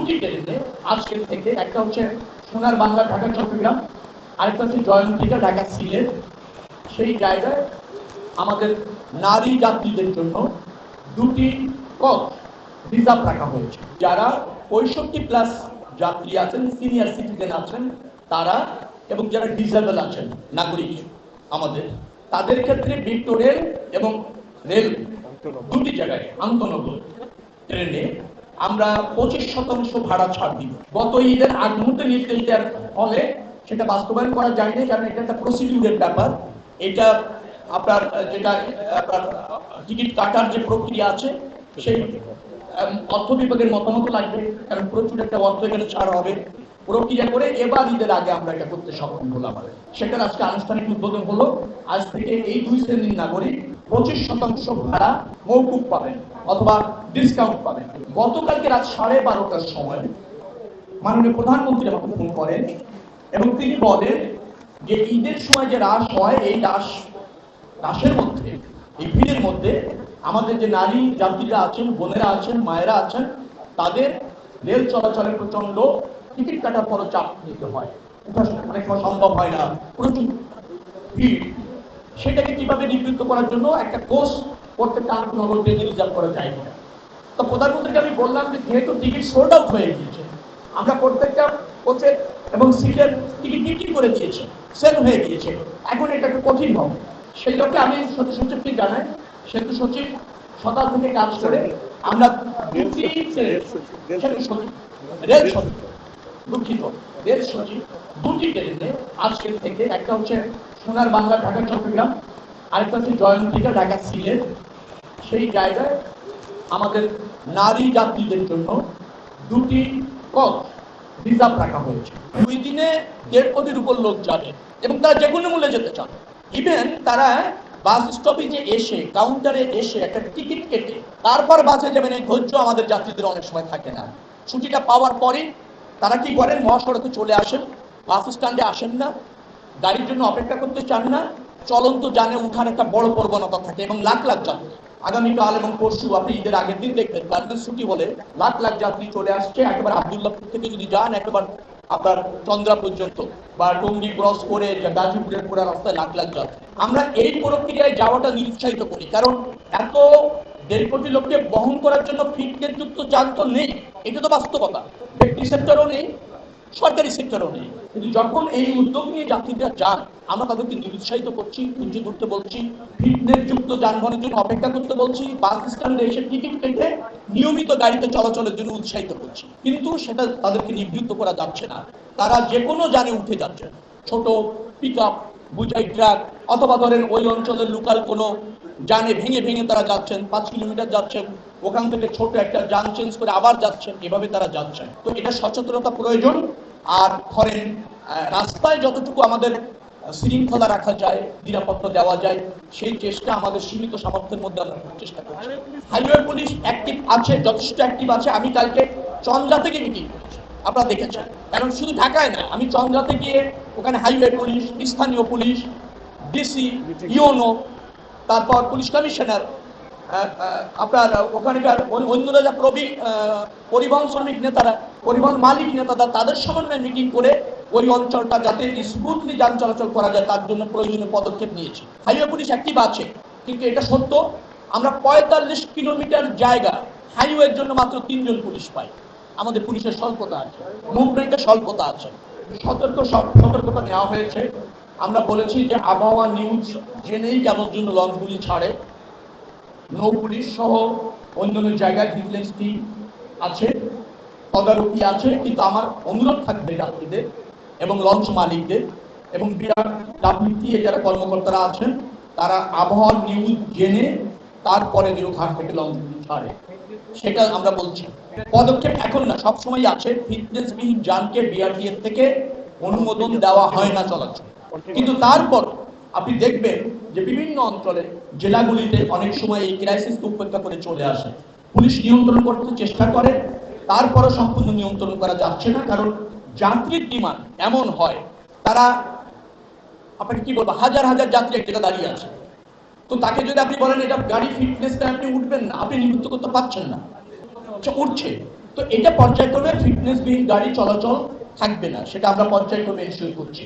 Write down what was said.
দুটি ট্রেনে আজকে থেকে, একটা হচ্ছে সোনার বাংলা ঢাকা চট্টগ্রাম, আরেকটা হচ্ছে জয়ন্তিকা ঢাকা সিলেট। সেই জায়গায় আমাদের নারী যাত্রীদের জন্য দুটি কোচ রিজার্ভ রাখা হয়েছে। যারা 65+ যাত্রী আছেন, সিনিয়র সিটিজেন আছেন তারা, এবং যারা ডিসেবল আছেন নাগরিক আমাদের, তাদের ক্ষেত্রে ভিক্টোরিয়াল এবং রেল দুটি জায়গায় আন্তনগর ট্রেনে আমরা 25% ভাড়া ছাড় দিব। গত ঈদের আগ মুহূর্তে নির্দেশ দেওয়ার ফলে সেটা বাস্তবায়ন করা যায়নি, কারণ এটা একটা প্রসিডিউরের ব্যাপার। এটা আপনার যেটা আপনার টিকিট কাটার যে প্রক্রিয়া আছে সেই অর্থ বিভাগের মতামত লাগবে, কারণ প্রচুর একটা অর্থ এখানে ছাড় হবে। প্রক্রিয়া করে এবার ঈদের আগে আমরা এটা করতে সক্ষম হলাম। সেটার আজকে আনুষ্ঠানিক উদ্বোধন হলো। আজ থেকে এই দুই শ্রেণীর নাগরিক 25% ভাড়া মৌকুব পাবেন অথবা ডিসকাউন্ট পাবেন। গতকালকে রাত 12:30টার সময় মাননীয় প্রধানমন্ত্রী আমাকে ফোন করেন এবং তিনি বলেন যে ঈদের সময় যে রাশ হয়, এই রাশের মধ্যে, এই ভিড়ের মধ্যে আমাদের যে নারী যাত্রীরা আছেন, বোনেরা আছেন, মায়েরা আছেন, তাদের রেল চলাচলে প্রচন্ড টিকিট কাটার পরও চাপ নিতে হয়, অনেক সময় সম্ভব হয় না, প্রচুর ভিড়। সেটাকে কিভাবে নিবৃত্ত করার জন্য একটা কোর্স প্রত্যেকটা আন্তনগর ট্রেনে রিজার্ভ করা যায় না। তো প্রধানমন্ত্রীকে আমি বললাম যে যেহেতু টিকিট সোল্ড আউট হয়ে গিয়েছে, আমরা প্রত্যেকটা কোচের এবং সিটের টিকিট বিক্রি করে দিয়েছি, সেল হয়ে গিয়েছে, এখন এটা একটু কঠিন হবে। সেই লোককে আমি সচিবকে জানাই, সেতু সচিব সকাল থেকে কাজ করে আমরা রেল সচিব দুটি ট্রেনে আজকে থেকে, একটা হচ্ছে সোনার বাংলা ঢাকা চট্টগ্রাম, আরেকটা হচ্ছে জয়ন্তিকা ঢাকা সিলেট। সেই জায়গায় আমাদের নারী যাত্রীদের জন্য দুটি কোচ রিজার্ভ রাখা হয়েছে। 2 দিনে 1.5 কোটির উপর লোক যাবে এবং তারা যে কোনো মূল্যে যেতে চান। ইভেন তারা বাস স্টপেজে এসে, কাউন্টারে এসে একটা টিকিট কেটে তারপর বাসে যাবেন, এই ধৈর্য আমাদের যাত্রীদের অনেক সময় থাকে না। ছুটিটা পাওয়ার পরে তারা কি করেন, মহাসড়কে চলে আসেন, বাস স্ট্যান্ডে আসেন না, গাড়ির জন্য অপেক্ষা করতে চান না, চলন্ত যানে উঠার একটা বড় প্রবণতা থাকে এবং লাখ লাখ যাত্রী আগামীকাল এবং পরশু, আপনি ঈদের আগের দিন দেখবেন গার্মেন্টস ছুটি হলে লাখ লাখ যাত্রী চলে আসছে। একেবারে আব্দুল্লাহপুর থেকে যদি যান একেবারে আপনার চন্দ্রা পর্যন্ত বা টঙ্গী ক্রস করে গাজীপুরের পুরো রাস্তায় লাখ লাখ যাত্রী। আমরা এই প্রক্রিয়ায় যাওয়াটা নিরুৎসাহিত করি, কারণ এত 1.5 কোটি লোককে বহন করার জন্য ফিটনেস যুক্ত যান তো নেই, এটা তো বাস্তবতা। ব্যক্তি সেক্টরও নেই, সরকারি সেক্টরও নেই। কিন্তু যখন এই উদ্যোগ নিয়ে যাত্রীরা যান, আমরা তাদেরকে নিরুৎসাহিত করছি, ধৈর্য ধরতে বলছি, ফিটনেস যুক্ত যানবাহনের জন্য অপেক্ষা করতে বলছি, বাস স্ট্যান্ডে এসে টিকিট কেটে নিয়মিত গাড়িতে চলাচলের জন্য উৎসাহিত করছি। কিন্তু সেটা তাদেরকে নিবৃত্ত করা যাচ্ছে না। তারা যে কোনো যানে উঠে যাচ্ছে, ছোট পিকআপ, বুঝাই ট্রাক, অথবা ধরেন ওই অঞ্চলের লোকাল কোনো যানে ভেঙে ভেঙে তারা যাচ্ছেন, 5 কিলোমিটার যাচ্ছেন, ওখান থেকে ছোট একটা যান চেঞ্জ করে আবার যাচ্ছেন, এভাবে তারা যাচ্ছেন। তো এটা সচেতনতা প্রয়োজন। আর ধরেন রাস্তায় যতটুকু আমাদের শৃঙ্খলা রাখা যায়, নিরাপত্তা দেওয়া যায়, সেই চেষ্টা আমাদের সীমিত সামর্থ্যের মধ্যে আমরা চেষ্টা করছি। হাইওয়ে পুলিশ অ্যাক্টিভ আছে, যথেষ্ট অ্যাক্টিভ আছে। আমি কালকে চন্দ্রা থেকে মিটিং করেছি, আপনারা দেখেছেন। কারণ শুধু ঢাকায় না, আমি চন্দ্রাতে গিয়ে ওখানে হাইওয়ে পুলিশ, স্থানীয় পুলিশ, ডিসি, ইউনো, তারপর পুলিশ কমিশনার, আপনার ওখানকার অন্যরা যা পরিবহন শ্রমিক নেতারা, পরিবহন মালিক নেতারা, তাদের সমন্বয়ে মিটিং করে ওই অঞ্চলটা যাতে স্মুথলি যান চলাচল করা যায় তার জন্য প্রয়োজনীয় পদক্ষেপ নিয়েছি। হাইওয়ে পুলিশ অ্যাক্টিভ আছে, কিন্তু এটা সত্য আমরা 45 কিলোমিটার জায়গা হাইওয়ের জন্য মাত্র 3 জন পুলিশ পাই। আমাদের পুলিশের স্বল্পতা আছে, মুভমেন্টের স্বল্পতা আছে। সতর্কতা নেওয়া হয়েছে। আমরা বলেছি যে আবহাওয়া নিউজ জেনেই কেমন জন্য লঞ্চগুলি ছাড়ে। নৌ পুলিশ সহ অন্যান্য জায়গায় ভিজিলেন্স টিম আছে, তদারকি আছে। কিন্তু আমার অনুরোধ থাকবে যাত্রীদের এবং লঞ্চ মালিকদের এবং ডাব্লিউটিএ যারা কর্মকর্তারা আছেন, তারা আবহাওয়া নিউজ জেনে তারপরে নিরঘাট থেকে লঞ্চগুলি ছাড়ে। সেটা আমরা বলছি। পদক্ষেপ এখন না, সবসময় আছে। ফিটনেসবিহীন যানকে বিআরটিএ থেকে অনুমোদন দেওয়া হয় না চলাচল। কিন্তু তারপর আপনি দেখবেন যে বিভিন্ন অঞ্চলে, জেলাগুলিতে অনেক সময় এই ক্রাইসিসকে উপেক্ষা করে চলে আসে। পুলিশ নিয়ন্ত্রণ করতে চেষ্টা করে, তারপরও সম্পূর্ণ নিয়ন্ত্রণ করা যাচ্ছে না। কারণ যাত্রীর ডিমান্ড এমন হয়, তারা আপনাকে কি বলবো, হাজার হাজার যাত্রী এক জায়গায় দাঁড়িয়ে আছে। তো তাকে যদি আপনি বলেন এটা গাড়ি ফিটনেসটা আপনি উঠবেন না, আপনি নিবৃত্ত করতে পারছেন না, উঠছে। তো এটা পর্যায়ক্রমে ফিটনেসবিহীন গাড়ি চলাচল থাকবে না, সেটা আমরা পর্যায়ক্রমে এনশিওর করছি।